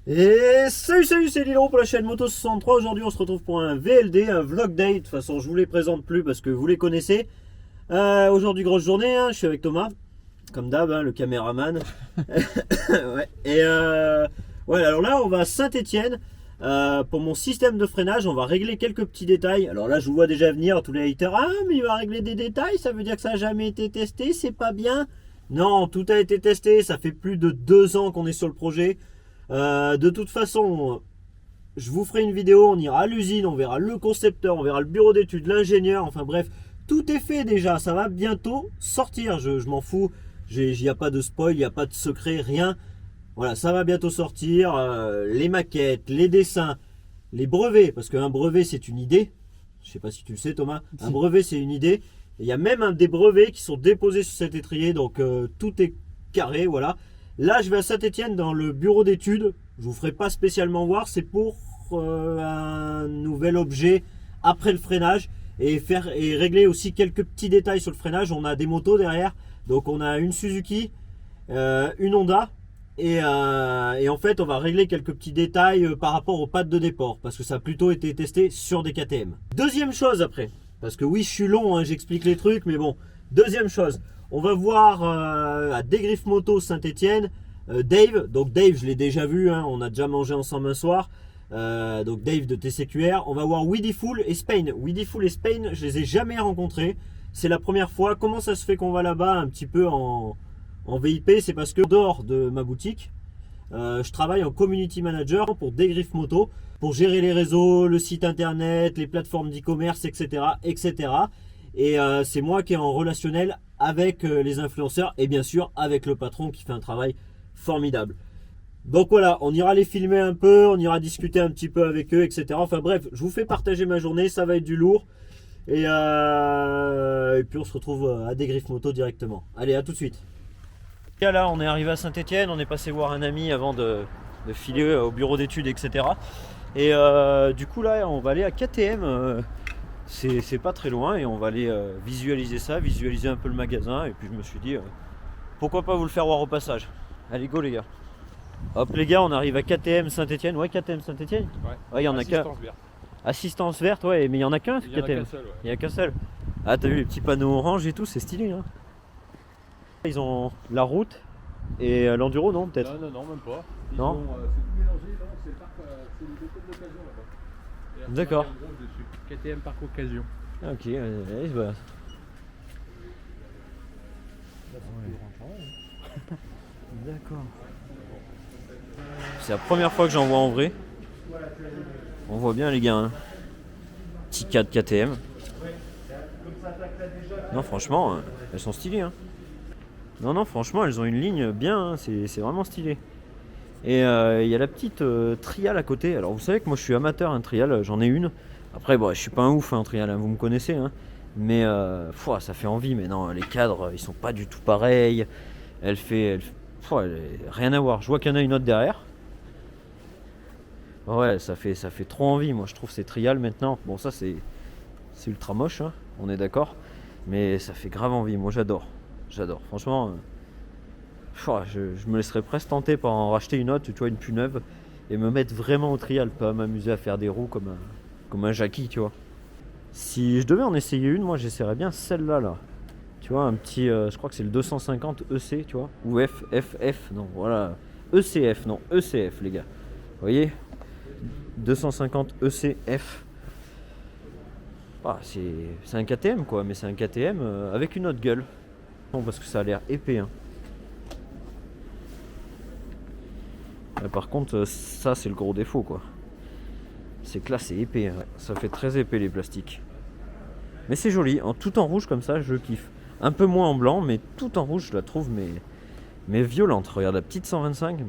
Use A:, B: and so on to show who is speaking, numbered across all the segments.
A: Et salut, c'est Lilo pour la chaîne Moto63. Aujourd'hui on se retrouve pour un VLD, un vlog day. De toute façon je vous les présente plus parce que vous les connaissez. Aujourd'hui grosse journée, hein. Je suis avec Thomas, comme d'hab, hein, le caméraman. Ouais. Ouais, alors là on va à Saint-Étienne pour mon système de freinage. On va régler quelques petits détails. Alors là je vous vois déjà venir tous les haters. Ah mais il va régler des détails, ça veut dire que ça n'a jamais été testé, c'est pas bien. Non, tout a été testé, ça fait plus de 2 ans qu'on est sur le projet. De toute façon, je vous ferai une vidéo, on ira à l'usine, on verra le concepteur, on verra le bureau d'études, l'ingénieur, enfin bref, tout est fait déjà, ça va bientôt sortir, je m'en fous, il n'y a pas de spoil, il n'y a pas de secret, rien. Voilà, ça va bientôt sortir, les maquettes, les dessins, les brevets, parce qu'un brevet c'est une idée, je sais pas si tu le sais Thomas, un brevet c'est une idée, il y a même des brevets qui sont déposés sur cet étrier, donc tout est carré, voilà. Là, je vais à Saint-Étienne dans le bureau d'études. Je vous ferai pas spécialement voir. C'est pour un nouvel objet après le freinage et régler aussi quelques petits détails sur le freinage. On a des motos derrière. Donc, on a une Suzuki, une Honda. Et en fait, on va régler quelques petits détails par rapport aux pattes de déport. Parce que ça a plutôt été testé sur des KTM. Deuxième chose après. Parce que oui, je suis long, hein, j'explique les trucs. Mais bon, deuxième chose. On va voir à Dégriffe Moto Saint-Étienne Dave. Donc Dave, je l'ai déjà vu, hein, on a déjà mangé ensemble un soir. Donc Dave de TCQR. On va voir Weedyful et Spain. Weedyful et Spain, je les ai jamais rencontrés. C'est la première fois. Comment ça se fait qu'on va là-bas un petit peu en VIP? C'est parce que dehors de ma boutique, je travaille en community manager pour Dégriffe Moto, pour gérer les réseaux, le site internet, les plateformes d'e-commerce, etc. etc. Et c'est moi qui est en relationnel avec les influenceurs et bien sûr avec le patron qui fait un travail formidable. Donc voilà, on ira les filmer un peu, on ira discuter un petit peu avec eux, etc. Enfin bref, je vous fais partager ma journée, ça va être du lourd. Et puis on se retrouve à Dégriffe Moto directement. Allez, à tout de suite. Et là, on est arrivé à Saint-Étienne, on est passé voir un ami avant de filer au bureau d'études, etc. Et du coup là, on va aller à KTM. C'est pas très loin et on va aller visualiser ça, visualiser un peu le magasin. Et puis je me suis dit, pourquoi pas vous le faire voir au passage. Allez, go les gars. Hop les gars, on arrive à KTM Saint-Étienne. Ouais, KTM Saint-Étienne. Ouais, il y en a qu'un. Assistance verte, ouais, mais il y en a qu'un KTM. Il y en a qu'un seul. Ah, t'as vu les petits panneaux orange et tout, c'est stylé, hein. Ils ont la route et l'enduro, non, peut-être.
B: Non, même pas.
A: Non.
B: C'est tout mélangé, non, c'est le parc, c'est le dépôt de l'occasion là-bas.
A: D'accord.
B: KTM Parc Occasion.
A: Ah, ok, allez, bah. D'accord. C'est la première fois que j'en vois en vrai. On voit bien les gars, hein. Petit 4 KTM. Non, franchement, elles sont stylées, hein. Non, franchement, elles ont une ligne bien, hein. C'est vraiment stylé. Et il y a la petite trial à côté. Alors vous savez que moi je suis amateur en trial, j'en ai une. Après bon, je suis pas un ouf en trial, hein, vous me connaissez, hein. Mais ça fait envie. Mais non, les cadres ils sont pas du tout pareils. Rien à voir. Je vois qu'il y en a une autre derrière. Ouais, ça fait trop envie. Moi je trouve ces trial maintenant. Bon, ça c'est ultra moche, hein, on est d'accord. Mais ça fait grave envie. Moi j'adore. Franchement. Je me laisserais presque tenter par en racheter une autre, tu vois, une plus neuve, et me mettre vraiment au trial, pas m'amuser à faire des roues comme un Jackie, tu vois. Si je devais en essayer une, moi j'essaierais bien celle-là, là. Tu vois, un petit, je crois que c'est le 250 EC, tu vois, ou FF, non, voilà, ECF, non, ECF, les gars. Vous voyez 250 ECF. Ah, c'est un KTM, quoi, mais c'est un KTM avec une autre gueule. Bon, parce que ça a l'air épais, hein. Par contre, ça c'est le gros défaut, quoi. C'est que là c'est épais, hein. Ça fait très épais les plastiques. Mais c'est joli, tout en rouge comme ça, je kiffe. Un peu moins en blanc, mais tout en rouge, je la trouve mais violente. Regarde la petite 125.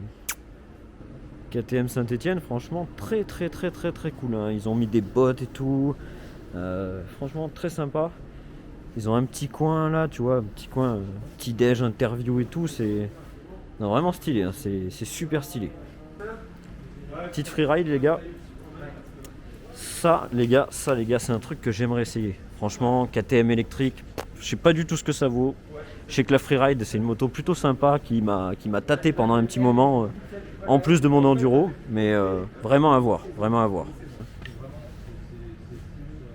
A: KTM Saint-Étienne, franchement très cool, hein. Ils ont mis des bottes et tout. Franchement très sympa. Ils ont un petit coin là, tu vois, un petit coin, petit déj, interview et tout. C'est vraiment stylé, hein. C'est super stylé. Petite freeride les gars. Ça les gars, c'est un truc que j'aimerais essayer. Franchement, KTM électrique, Je sais pas du tout ce que ça vaut. Je sais que la Freeride c'est une moto plutôt sympa qui m'a tâté pendant un petit moment, en plus de mon enduro, mais vraiment à voir, vraiment à voir.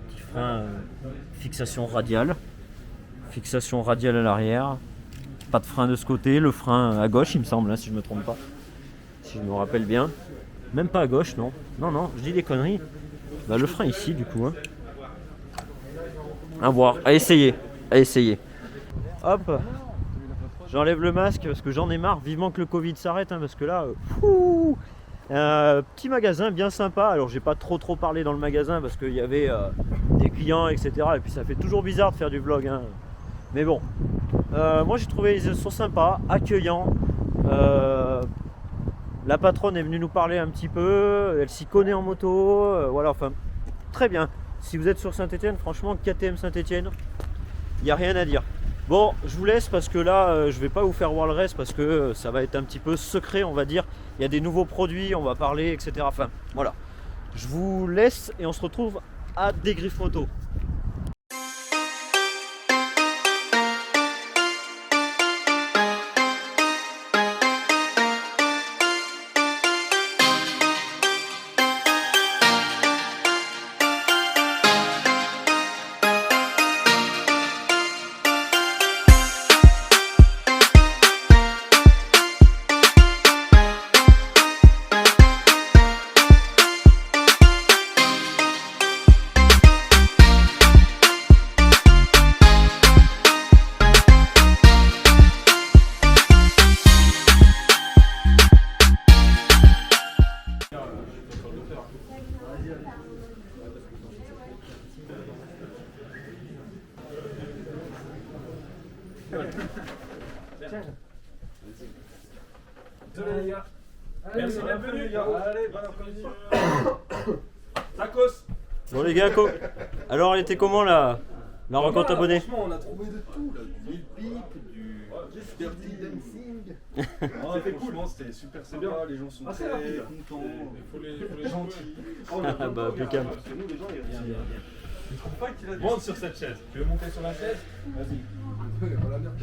A: Petit frein, fixation radiale à l'arrière, pas de frein de ce côté, le frein à gauche il me semble, hein, si je me trompe pas, si je me rappelle bien, même pas à gauche, non, je dis des conneries. Bah, le frein ici du coup, hein. À voir, à essayer. Hop, j'enlève le masque parce que j'en ai marre, vivement que le Covid s'arrête, hein, parce que là, petit magasin bien sympa. Alors j'ai pas trop parlé dans le magasin parce qu'il y avait des clients, etc. Et puis ça fait toujours bizarre de faire du vlog, hein. Mais bon, moi j'ai trouvé ils sont sympas, accueillants. La patronne est venue nous parler un petit peu, elle s'y connaît en moto, voilà, enfin très bien. Si vous êtes sur Saint-Etienne, franchement KTM Saint-Etienne, il n'y a rien à dire. Bon, je vous laisse parce que là, je vais pas vous faire voir le reste parce que ça va être un petit peu secret, on va dire. Il y a des nouveaux produits, on va parler, etc. Enfin, voilà. Je vous laisse et on se retrouve à Dégriffe Moto.
B: Désolé les gars. Merci, bienvenue les gars. Allez, bonne après-midi. Tacos.
A: Bon les gars, alors elle était comment la rencontre abonnée?
C: Franchement, on a trouvé de tout là. Du Lil Peep, du Dirty Dancing.
B: C'était cool, c'était super, c'est bien.
C: Les gens sont
B: assez
C: très
B: rapide.
C: contents.
B: Il faut les
C: Gentils.
A: Ah bah impeccable.
C: Parce que nous, les gens, ils trouvent pas qu'il a des.
B: Monte sur cette chaise. Tu veux monter sur la chaise? Vas-y.
C: Voilà, merde.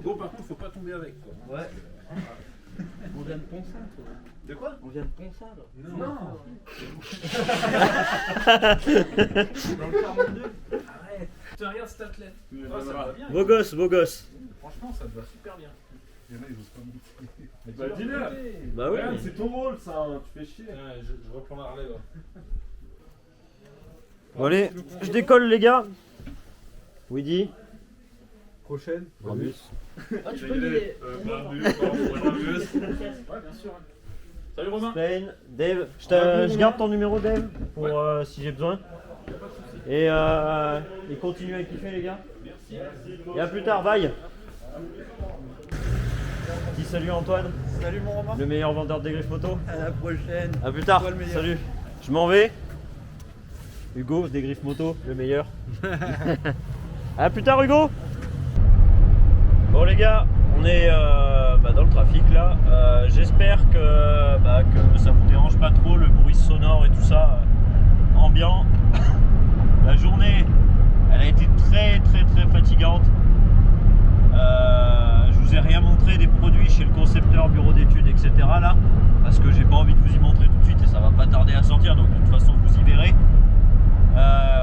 B: Bon, par contre, faut pas tomber avec quoi.
C: Ouais.
D: On vient de Ponsin, toi.
B: De quoi?
D: On vient de Ponsin, là.
B: Non.
D: Dans le 42.
B: Arrête. Tu regardes cet athlète. Oh, ça va bien.
A: Beau gosse.
B: Franchement, ça te va super bien.
C: Il y en a, ils osent pas monter.
B: Bah, dis-le.
A: Bah oui.
B: Regarde, c'est ton rôle, ça. Tu fais chier. Je reprends la relève.
A: Bon allez, je décolle les gars. Weedy.
C: Prochaine.
A: Brabus.
D: Ah, tu peux donner.
B: Ouais, bien sûr. Salut Romain.
A: Spain, Dave, je garde ton numéro Dave pour si j'ai besoin. Et continuez à kiffer les gars. Et à plus tard, bye. Dis salut Antoine,
D: Salut mon Romain.
A: le meilleur vendeur de Dégriffe Moto.
D: À la prochaine.
A: À plus tard,
D: Toi, le meilleur.
A: salut. Je m'en vais. Hugo, Dégriffe Moto, le meilleur. À plus tard Hugo. Bon les gars, on est dans le trafic là. J'espère que ça vous dérange pas trop le bruit sonore et tout ça ambiant. La journée, elle a été très fatigante. Je vous ai rien montré des produits chez le concepteur, bureau d'études, etc. là, parce que j'ai pas envie de vous y montrer tout de suite et ça va pas tarder à sortir, donc de toute façon vous y verrez.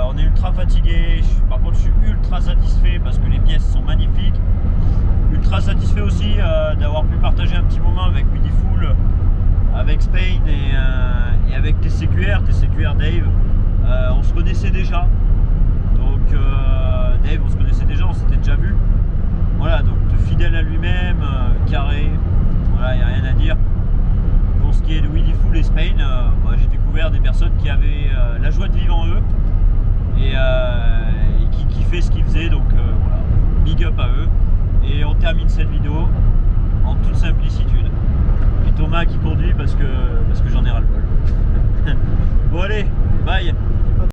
A: On est ultra fatigué, par contre je suis ultra satisfait parce que les pièces sont magnifiques. Ultra satisfait aussi d'avoir pu partager un petit moment avec Weedyful, avec Spain et avec TCQR Dave. On se connaissait déjà, donc Dave on se connaissait déjà, on s'était déjà vu. Voilà, donc fidèle à lui-même, carré, voilà, il n'y a rien à dire. Pour ce qui est de Weedyful et Spain, j'ai découvert des personnes qui avaient la joie de vivre en eux et qui kiffaient ce qu'ils faisaient, donc voilà, big up à eux. Et on termine cette vidéo en toute simplicitude. Et Thomas qui conduit parce que j'en ai ras le bol. Bon allez, bye.